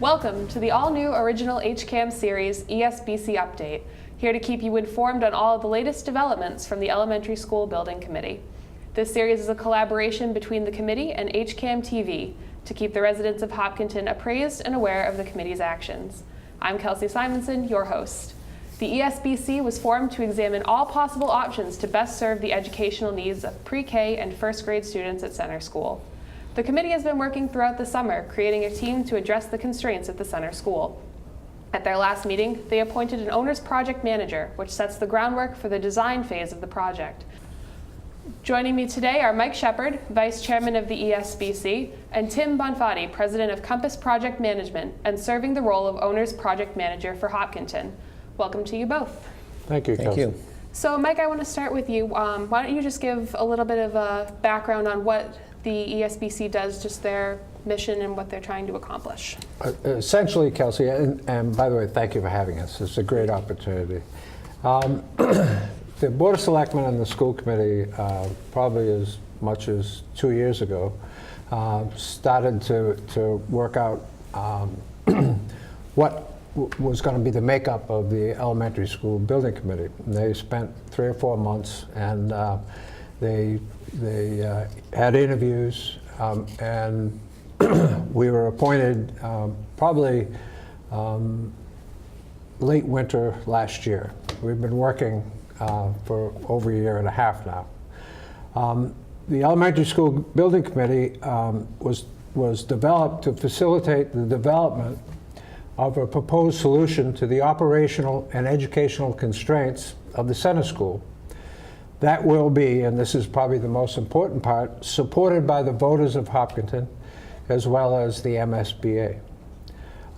Welcome to the all-new original HCAM series ESBC Update, here to keep you informed on all of the latest developments from the Elementary School Building Committee. This series is a collaboration between the committee and HCAM TV to keep the residents of Hopkinton appraised and aware of the committee's actions. I'm Kelsey Simonson, your host. The ESBC was formed to examine all possible options to best serve the educational needs of pre-K and first grade students at Center School. The committee has been working throughout the summer, creating a team to address the constraints at the Center School. At their last meeting, they appointed an owner's project manager, which sets the groundwork for the design phase of the project. Joining me today are Mike Shepard, Vice Chairman of the ESBC, and Tim Bonfatti, President of Compass Project Management, and serving the role of owner's project manager for Hopkinton. Welcome to you both. Thank you, Kelsey. Thank you. So Mike, I want to start with you. Why don't you just give a little bit of a background on what the ESBC does, just their mission and what they're trying to accomplish. Essentially, Kelsey, and by the way, thank you for having us. It's a great opportunity. The Board of Selectmen and the school committee, probably as much as 2 years ago, started to work out what was going to be the makeup of the elementary school building committee. And they spent 3 or 4 months, and they had interviews, and we were appointed probably late winter last year. We've been working for over a year and a half now. The elementary school building committee was developed to facilitate the development of a proposed solution to the operational and educational constraints of the center school. That will be, and this is probably the most important part, supported by the voters of Hopkinton as well as the MSBA.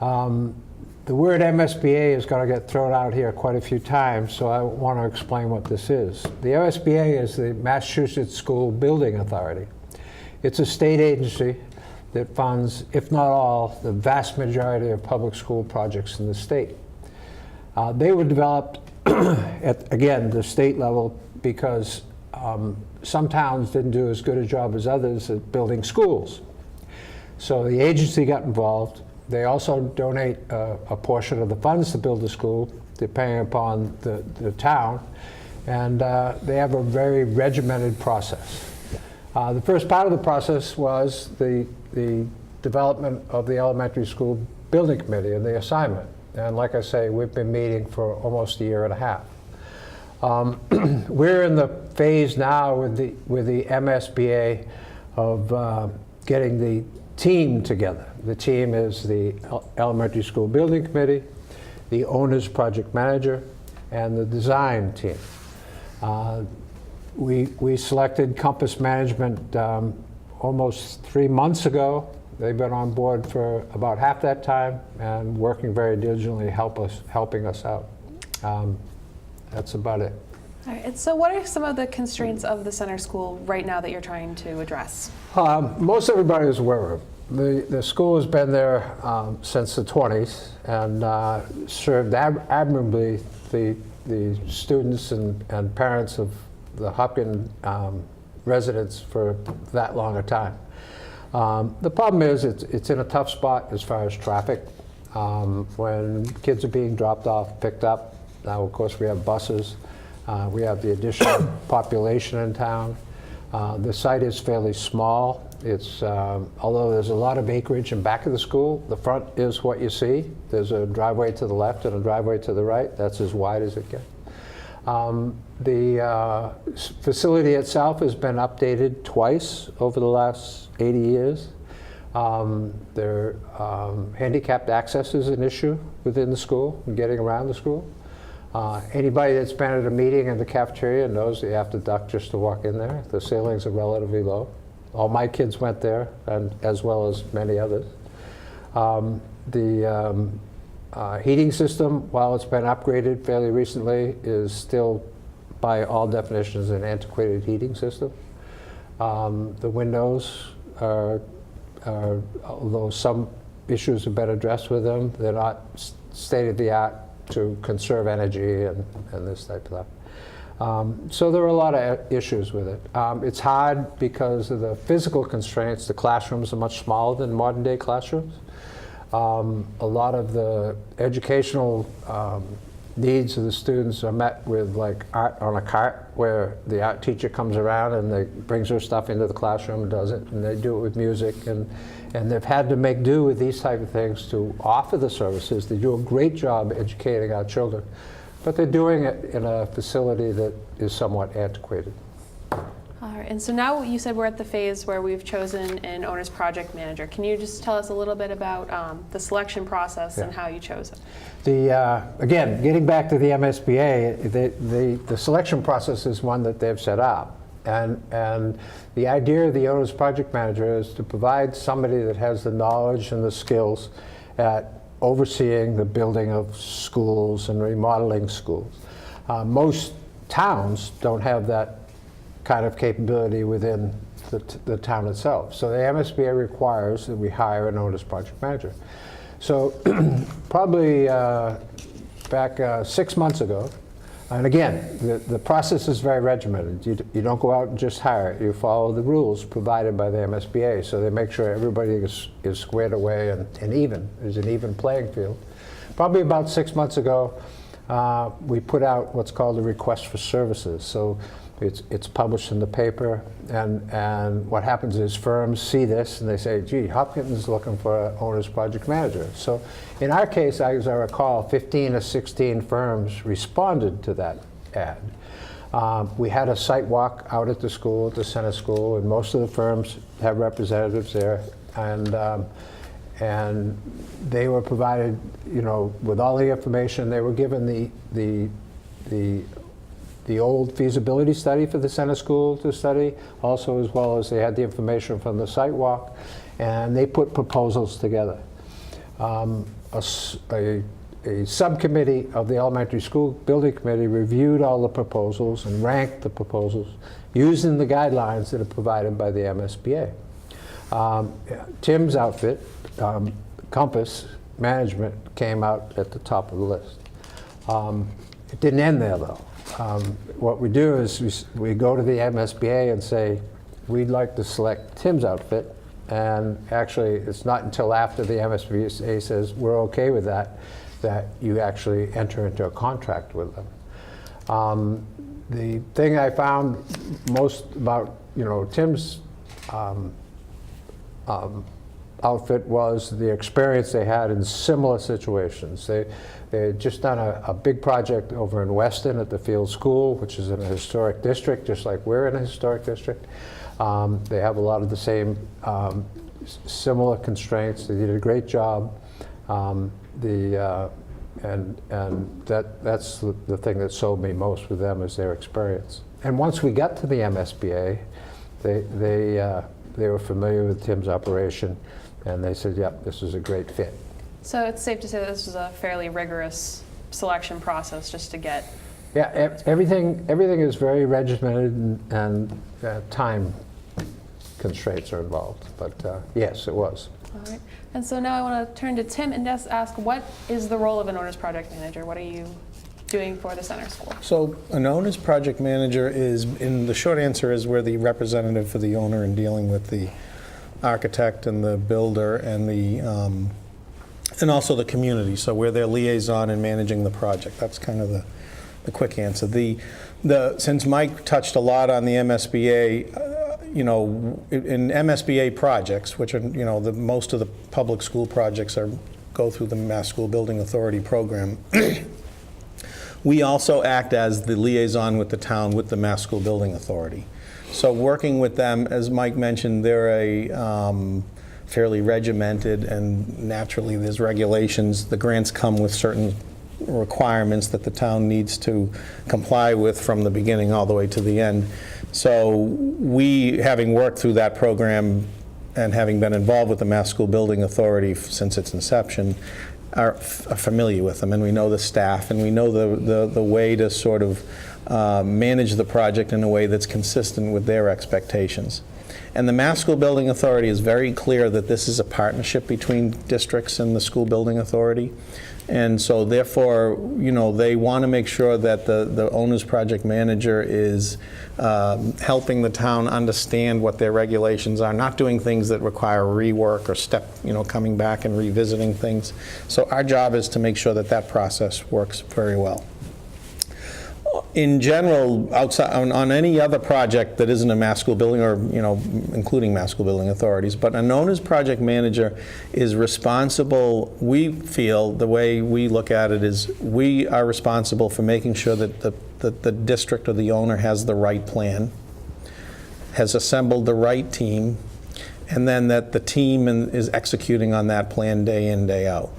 The word MSBA is going to get thrown out here quite a few times, so I want to explain what this is. The MSBA is the Massachusetts School Building Authority. It's a state agency that funds, if not all, the vast majority of public school projects in the state. They were developed at, again, the state level because some towns didn't do as good a job as others at building schools. So the agency got involved. They also donate a portion of the funds to build the school, depending upon the town, and they have a very regimented process. The first part of the process was the development of the elementary school building committee and the assignment. And like I say, we've been meeting for almost a year and a half. We're in the phase now with the MSBA of getting the team together. The team is the elementary school building committee, the owner's project manager, and the design team. We selected Compass Management almost 3 months ago. They've been on board for about half that time and working very diligently, helping us out. That's about it. All right, and so what are some of the constraints of the center school right now that you're trying to address? Most everybody is aware of. The school has been there since the 20s and served admirably the students and parents of the Hopkins residents for that long a time. The problem is it's in a tough spot as far as traffic. When kids are being dropped off, picked up, now of course we have buses. We have the additional population in town. The site is fairly small. It's, although there's a lot of acreage in back of the school, the front is what you see. There's a driveway to the left and a driveway to the right. That's as wide as it gets. The facility itself has been updated twice over the last 80 years. Handicapped access is an issue within the school and getting around the school. Anybody that's been at a meeting in the cafeteria knows that you have to duck just to walk in there. The ceilings are relatively low. All my kids went there, and as well as many others. The heating system, while it's been upgraded fairly recently, is still, by all definitions, an antiquated heating system. The windows are, although some issues have been addressed with them, they're not state-of-the-art to conserve energy and this type of stuff. So there are a lot of issues with it. It's hard because of the physical constraints. The classrooms are much smaller than modern day classrooms. A lot of the educational needs of the students are met with like art on a cart, where the art teacher comes around and they brings her stuff into the classroom and does it, and they do it with music, and they've had to make do with these type of things to offer the services. They do a great job educating our children, but they're doing it in a facility that is somewhat antiquated. All right, and so now you said we're at the phase where we've chosen an owner's project manager. Can you just tell us a little bit about the selection process and how you chose it? Again, getting back to the MSBA, the selection process is one that they've set up. And the idea of the owner's project manager is to provide somebody that has the knowledge and the skills at overseeing the building of schools and remodeling schools. Most towns don't have that kind of capability within the town itself. So the MSBA requires that we hire an owner's project manager. So probably back 6 months ago, and again, the process is very regimented. You don't go out and just hire it. You follow the rules provided by the MSBA, so they make sure everybody is squared away and even. There's an even playing field. Probably about 6 months ago, we put out what's called a request for services. So it's published in the paper, and what happens is firms see this and they say, gee, Hopkinton's looking for an owner's project manager. So in our case, as I recall, 15 or 16 firms responded to that ad. We had a site walk out at the school, at the center school, and most of the firms have representatives there, and they were provided, with all the information. They were given the old feasibility study for the center school to study, also, as well as they had the information from the site walk, and they put proposals together. A subcommittee of the elementary school building committee reviewed all the proposals and ranked the proposals using the guidelines that are provided by the MSBA. Tim's outfit, Compass Management, came out at the top of the list. It didn't end there, though. What we do is we go to the MSBA and say, we'd like to select Tim's outfit, and actually it's not until after the MSBA says we're okay with that you actually enter into a contract with them. The thing I found most about Tim's outfit was the experience they had in similar situations. They had just done a big project over in Weston at the Field School, which is in a historic district, just like we're in a historic district. They have a lot of the same similar constraints. They did a great job. And that's the thing that sold me most with them, is their experience. And once we got to the MSBA, they were familiar with Tim's operation, and they said, yep, this is a great fit. So it's safe to say that this was a fairly rigorous selection process just to get... Yeah, everything is very regimented, and time constraints are involved. But yes, it was. All right. And so now I want to turn to Tim and just ask, what is the role of an owner's project manager? What are you doing for the center school? So an owner's project manager the short answer is we're the representative for the owner in dealing with the architect and the builder and also the community. So we're their liaison in managing the project. That's kind of the quick answer. Since Mike touched a lot on the MSBA, in MSBA projects, which are most of the public school projects go through the Mass School Building Authority program. We also act as the liaison with the town with the Mass School Building Authority. So working with them, as Mike mentioned, they're a fairly regimented, and naturally there's regulations. The grants come with certain requirements that the town needs to comply with from the beginning all the way to the end. So we, having worked through that program and having been involved with the Mass School Building Authority since its inception, are familiar with them, and we know the staff, and we know the way to sort of manage the project in a way that's consistent with their expectations. And the Mass School Building Authority is very clear that this is a partnership between districts and the School Building Authority. And so therefore, they want to make sure that the owner's project manager is helping the town understand what their regulations are, not doing things that require rework or coming back and revisiting things. So our job is to make sure that that process works very well. In general, outside on any other project that isn't a Mass School Building or including Mass School Building Authorities, but an owner's project manager is responsible. We feel the way we look at it is we are responsible for making sure that the district or the owner has the right plan, has assembled the right team, and then that the team is executing on that plan day in, day out.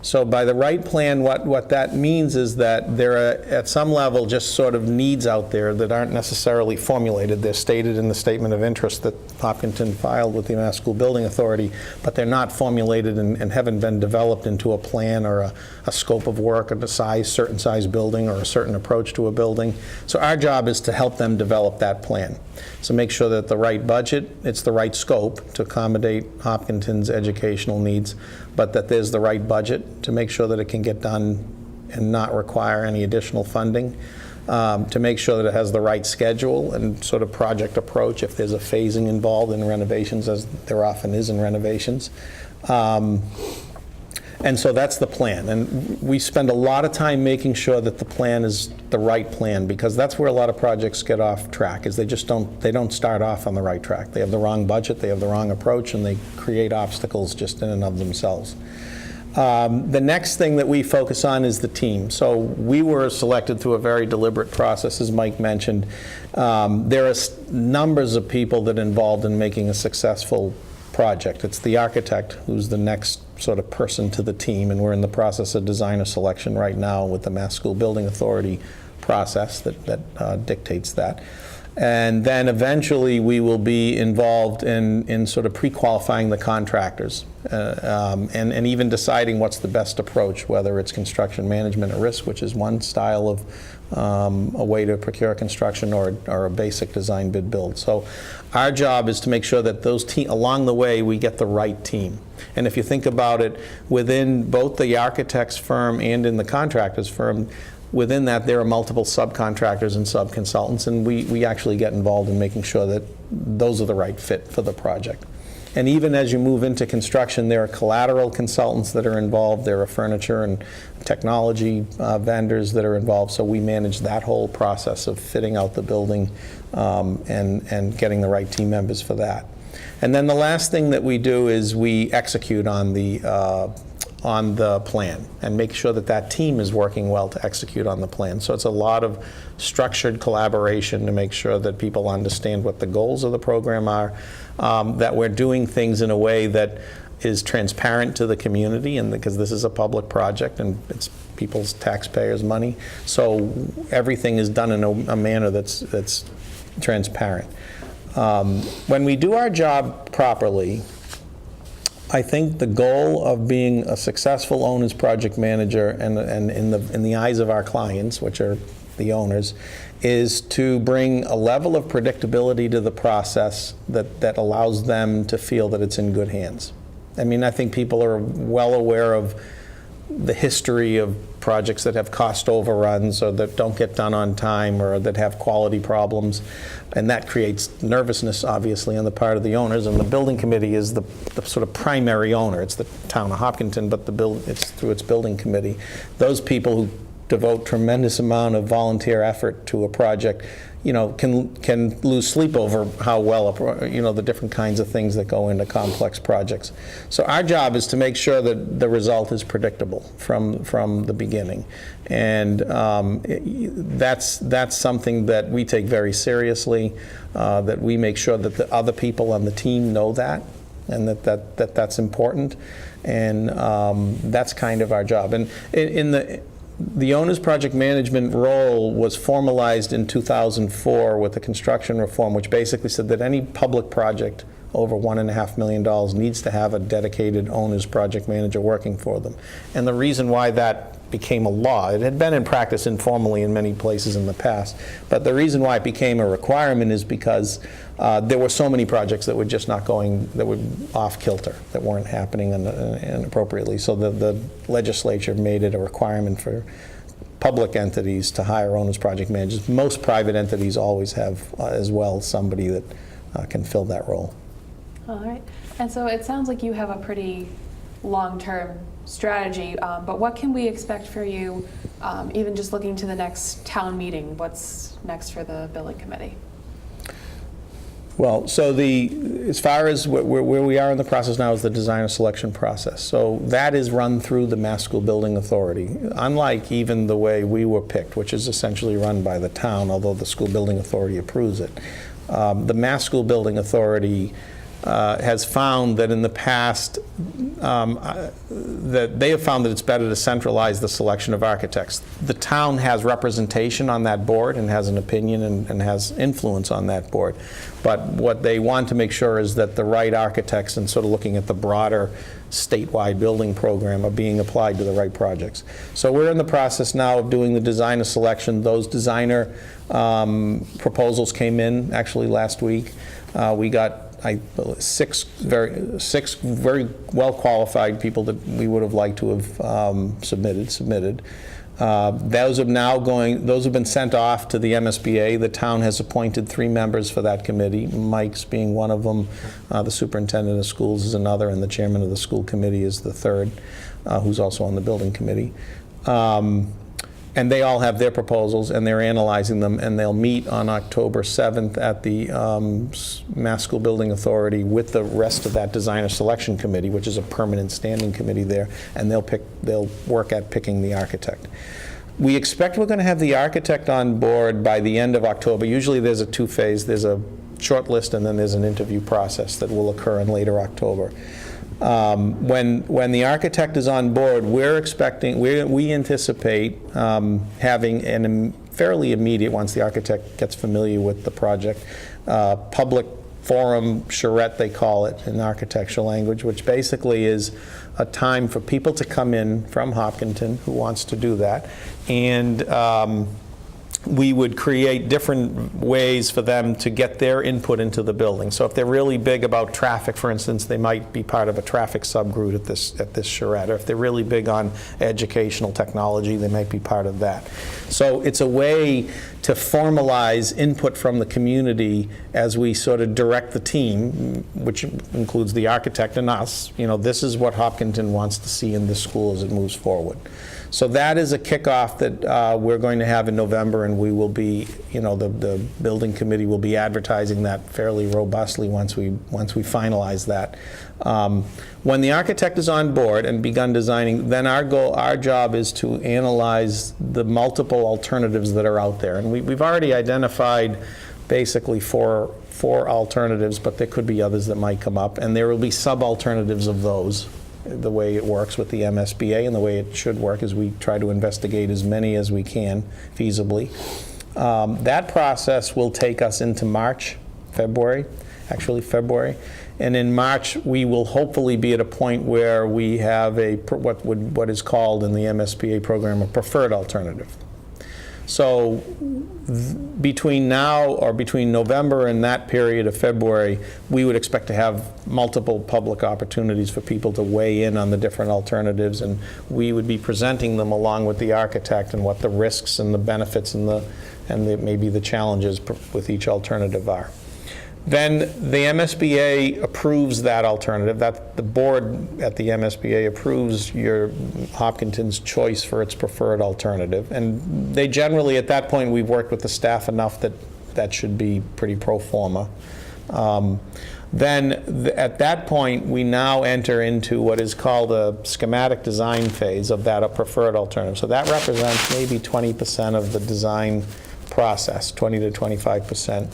So by the right plan, what that means is that there are, at some level, just sort of needs out there that aren't necessarily formulated. They're stated in the statement of interest that Hopkinton filed with the Mass School Building Authority, but they're not formulated and haven't been developed into a plan or a scope of work or a certain size building or a certain approach to a building. So our job is to help them develop that plan. So make sure that the right budget, it's the right scope to accommodate Hopkinton's educational needs, but that there's the right budget to make sure that it can get done and not require any additional funding, to make sure that it has the right schedule and sort of project approach if there's a phasing involved in renovations, as there often is in renovations. And so that's the plan. And we spend a lot of time making sure that the plan is the right plan, because that's where a lot of projects get off track, is they don't start off on the right track. They have the wrong budget, they have the wrong approach, and they create obstacles just in and of themselves. The next thing that we focus on is the team. So we were selected through a very deliberate process, as Mike mentioned. There are numbers of people that are involved in making a successful project. It's the architect who's the next sort of person to the team, and we're in the process of designer selection right now with the Mass School Building Authority process that dictates that. And then eventually we will be involved in sort of pre-qualifying the contractors and even deciding what's the best approach, whether it's construction management at risk, which is one style of a way to procure construction, or a basic design bid build. So our job is to make sure that along the way we get the right team. And if you think about it, within both the architect's firm and in the contractor's firm, within that there are multiple subcontractors and subconsultants, and we actually get involved in making sure that those are the right fit for the project. And even as you move into construction, there are collateral consultants that are involved, there are furniture and technology vendors that are involved, so we manage that whole process of fitting out the building and getting the right team members for that. And then the last thing that we do is we execute on the plan and make sure that that team is working well to execute on the plan. So it's a lot of structured collaboration to make sure that people understand what the goals of the program are, that we're doing things in a way that is transparent to the community, and because this is a public project and it's people's taxpayers' money, so everything is done in a manner that's transparent. When we do our job properly, I think the goal of being a successful owner's project manager and in the eyes of our clients, which are the owners, is to bring a level of predictability to the process that allows them to feel that it's in good hands. I mean, I think people are well aware of the history of projects that have cost overruns or that don't get done on time or that have quality problems, and that creates nervousness, obviously, on the part of the owners. And the building committee is the sort of primary owner. It's the town of Hopkinton, but it's through its building committee. Those people who devote tremendous amount of volunteer effort to a project, can lose sleep over how well, the different kinds of things that go into complex projects. So our job is to make sure that the result is predictable from the beginning. And that's something that we take very seriously, that we make sure that the other people on the team know that, and that's important. And that's kind of our job. And the owner's project management role was formalized in 2004 with the construction reform, which basically said that any public project over $1.5 million needs to have a dedicated owner's project manager working for them. And the reason why that became a law, it had been in practice informally in many places in the past, but the reason why it became a requirement is because there were so many projects that were just not going, that were off kilter, that weren't happening inappropriately. So the legislature made it a requirement for public entities to hire owner's project managers. Most private entities always have as well somebody that can fill that role. All right. And so it sounds like you have a pretty long-term strategy, but what can we expect for you, even just looking to the next town meeting? What's next for the building committee? Well, so as far as where we are in the process now is the designer selection process. So that is run through the Mass School Building Authority, unlike even the way we were picked, which is essentially run by the town, although the School Building Authority approves it. The Mass School Building Authority has found that in the past, that they have found that it's better to centralize the selection of architects. The town has representation on that board and has an opinion and has influence on that board. But what they want to make sure is that the right architects, and sort of looking at the broader statewide building program, are being applied to the right projects. So we're in the process now of doing the designer selection. Those designer proposals came in actually last week. We got six very well qualified people that we would have liked to have submitted. Those have been sent off to the MSBA. The town has appointed 3 members for that committee, Mike's being one of them, the superintendent of schools is another, and the chairman of the school committee is the third, who's also on the building committee. And they all have their proposals, and they're analyzing them, and they'll meet on October 7th at the Mass School Building Authority with the rest of that designer selection committee, which is a permanent standing committee there, and they'll work at picking the architect. We expect we're going to have the architect on board by the end of October. Usually there's a 2-phase, there's a short list, and then there's an interview process that will occur in later October. When the architect is on board, we anticipate having a fairly immediate, once the architect gets familiar with the project, public forum charrette, they call it in architectural language, which basically is a time for people to come in from Hopkinton who wants to do that, and we would create different ways for them to get their input into the building. So if they're really big about traffic, for instance, they might be part of a traffic subgroup at this charrette. Or if they're really big on educational technology, they might be part of that. So it's a way to formalize input from the community as we sort of direct the team, which includes the architect and us. You know, this is what Hopkinton wants to see in this school as it moves forward. So that is a kickoff that we're going to have in November, and we will be, the building committee will be advertising that fairly robustly once we finalize that. When the architect is on board and begun designing, then our job is to analyze the multiple alternatives that are out there, and we've already identified basically four alternatives, but there could be others that might come up, and there will be sub-alternatives of those. The way it works with the MSBA and the way it should work is we try to investigate as many as we can feasibly. That process will take us into February, and in March we will hopefully be at a point where we have what is called in the MSBA program a preferred alternative. So between now or between November and that period of February, we would expect to have multiple public opportunities for people to weigh in on the different alternatives, and we would be presenting them along with the architect and what the risks and the benefits and maybe the challenges with each alternative are. Then the MSBA approves that alternative. That the board at the MSBA approves your Hopkinton's choice for its preferred alternative. And they generally, at that point, we've worked with the staff enough that should be pretty pro forma. Then at that point, we now enter into what is called a schematic design phase of that preferred alternative. So that represents maybe 20% of the design process, 20 to 25%.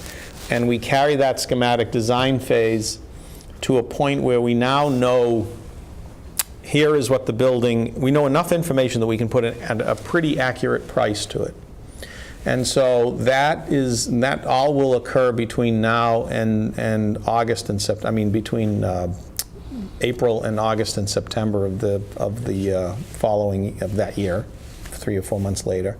And we carry that schematic design phase to a point where we now know here is what the building, we know enough information that we can put a pretty accurate price to it. And so that all will occur between now and August and September. I mean, between April and August and September of the following of that year, 3 or 4 months later.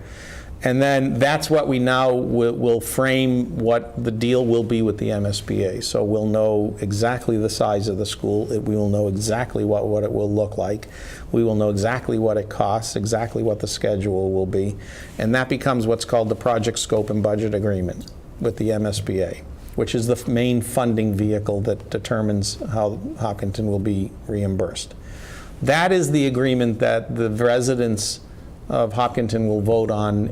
And then that's what we now will frame what the deal will be with the MSBA. So we'll know exactly the size of the school. We will know exactly what it will look like. We will know exactly what it costs, exactly what the schedule will be. And that becomes what's called the Project Scope and Budget Agreement with the MSBA, which is the main funding vehicle that determines how Hopkinton will be reimbursed. That is the agreement that the residents of Hopkinton will vote on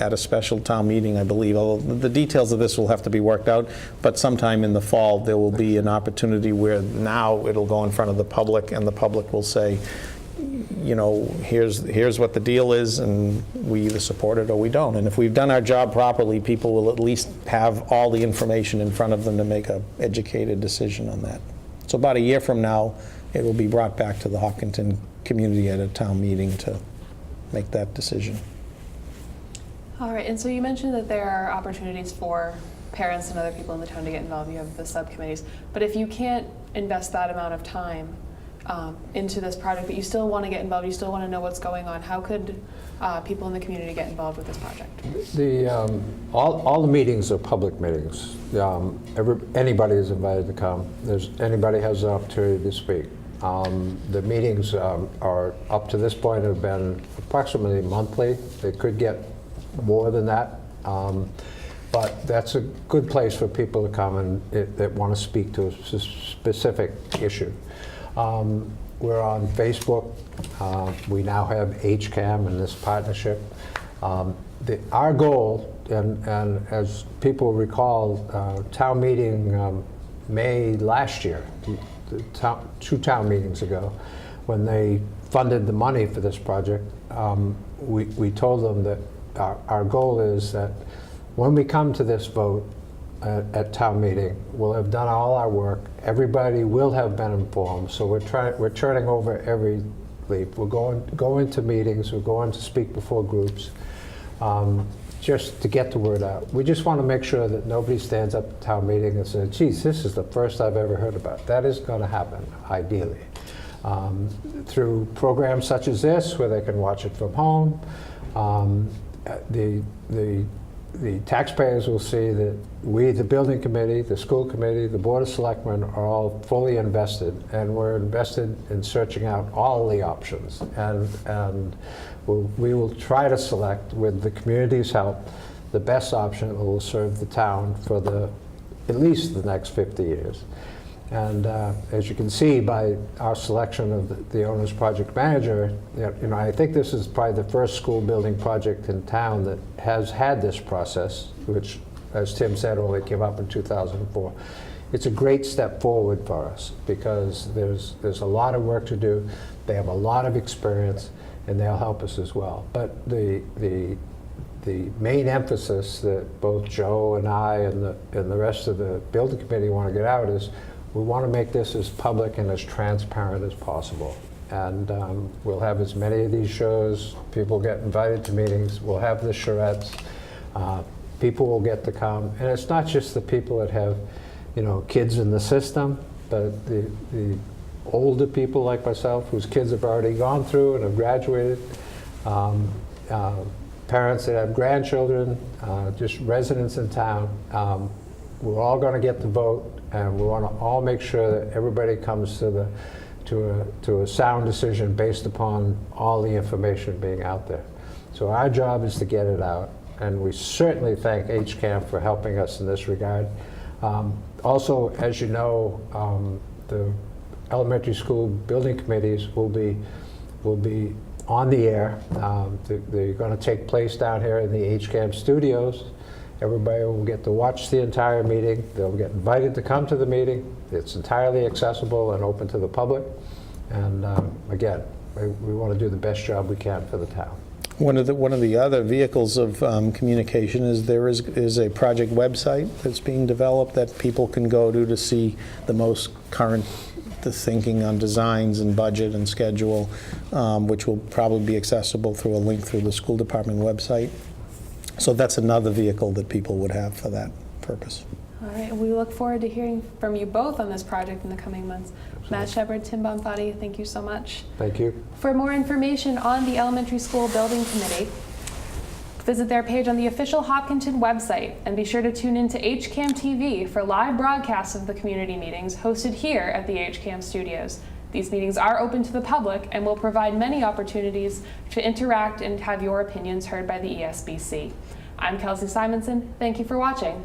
at a special town meeting, I believe. Although the details of this will have to be worked out, but sometime in the fall there will be an opportunity where now it'll go in front of the public, and the public will say, you know, here's what the deal is, and we either support it or we don't. And if we've done our job properly, people will at least have all the information in front of them to make an educated decision on that. So about a year from now, it will be brought back to the Hopkinton community at a town meeting to make that decision. All right, and so you mentioned that there are opportunities for parents and other people in the town to get involved. You have the subcommittees. But if you can't invest that amount of time into this project, but you still want to get involved, you still want to know what's going on, how could people in the community get involved with this project? All the meetings are public meetings. Anybody is invited to come. Anybody has the opportunity to speak. The meetings are, up to this point, have been approximately monthly. They could get more than that, but that's a good place for people to come and that want to speak to a specific issue. We're on Facebook. We now have HCAM in this partnership. Our goal, and as people recall, town meeting May last year, 2 town meetings ago, when they funded the money for this project, we told them that our goal is that when we come to this vote at town meeting, we'll have done all our work. Everybody will have been informed. So we're turning over every leaf. We're going to meetings. We're going to speak before groups. Just to get the word out. We just want to make sure that nobody stands up at town meeting and says, geez, this is the first I've ever heard about. That is going to happen, ideally. Through programs such as this, where they can watch it from home, the taxpayers will see that we, the building committee, the school committee, the board of selectmen, are all fully invested, and we're invested in searching out all the options. And we will try to select, with the community's help, the best option that will serve the town for at least the next 50 years. And as you can see by our selection of the owner's project manager, I think this is probably the first school building project in town that has had this process, which, as Tim said, only came up in 2004. It's a great step forward for us because there's a lot of work to do. They have a lot of experience, and they'll help us as well. But the main emphasis that both Joe and I and the rest of the building committee want to get out is we want to make this as public and as transparent as possible. And we'll have as many of these shows. People get invited to meetings. We'll have the charrettes. People will get to come. And it's not just the people that have, kids in the system, but the older people like myself whose kids have already gone through and have graduated, parents that have grandchildren, just residents in town. We're all going to get to vote, and we want to all make sure that everybody comes to a sound decision based upon all the information being out there. So our job is to get it out, and we certainly thank HCAM for helping us in this regard. Also, as you know, the elementary school building committees will be on the air. They're going to take place down here in the HCAM studios. Everybody will get to watch the entire meeting. They'll get invited to come to the meeting. It's entirely accessible and open to the public. And again, we want to do the best job we can for the town. One of the other vehicles of communication is there is a project website that's being developed that people can go to see the most current thinking on designs and budget and schedule, which will probably be accessible through a link through the school department website. So that's another vehicle that people would have for that purpose. All right, we look forward to hearing from you both on this project in the coming months. Matt Shepard, Tim Bonfatti, thank you so much. Thank you. For more information on the Elementary School Building Committee, visit their page on the official Hopkinton website, and be sure to tune in to HCAM TV for live broadcasts of the community meetings hosted here at the HCAM studios. These meetings are open to the public and will provide many opportunities to interact and have your opinions heard by the ESBC. I'm Kelsey Simonson. Thank you for watching.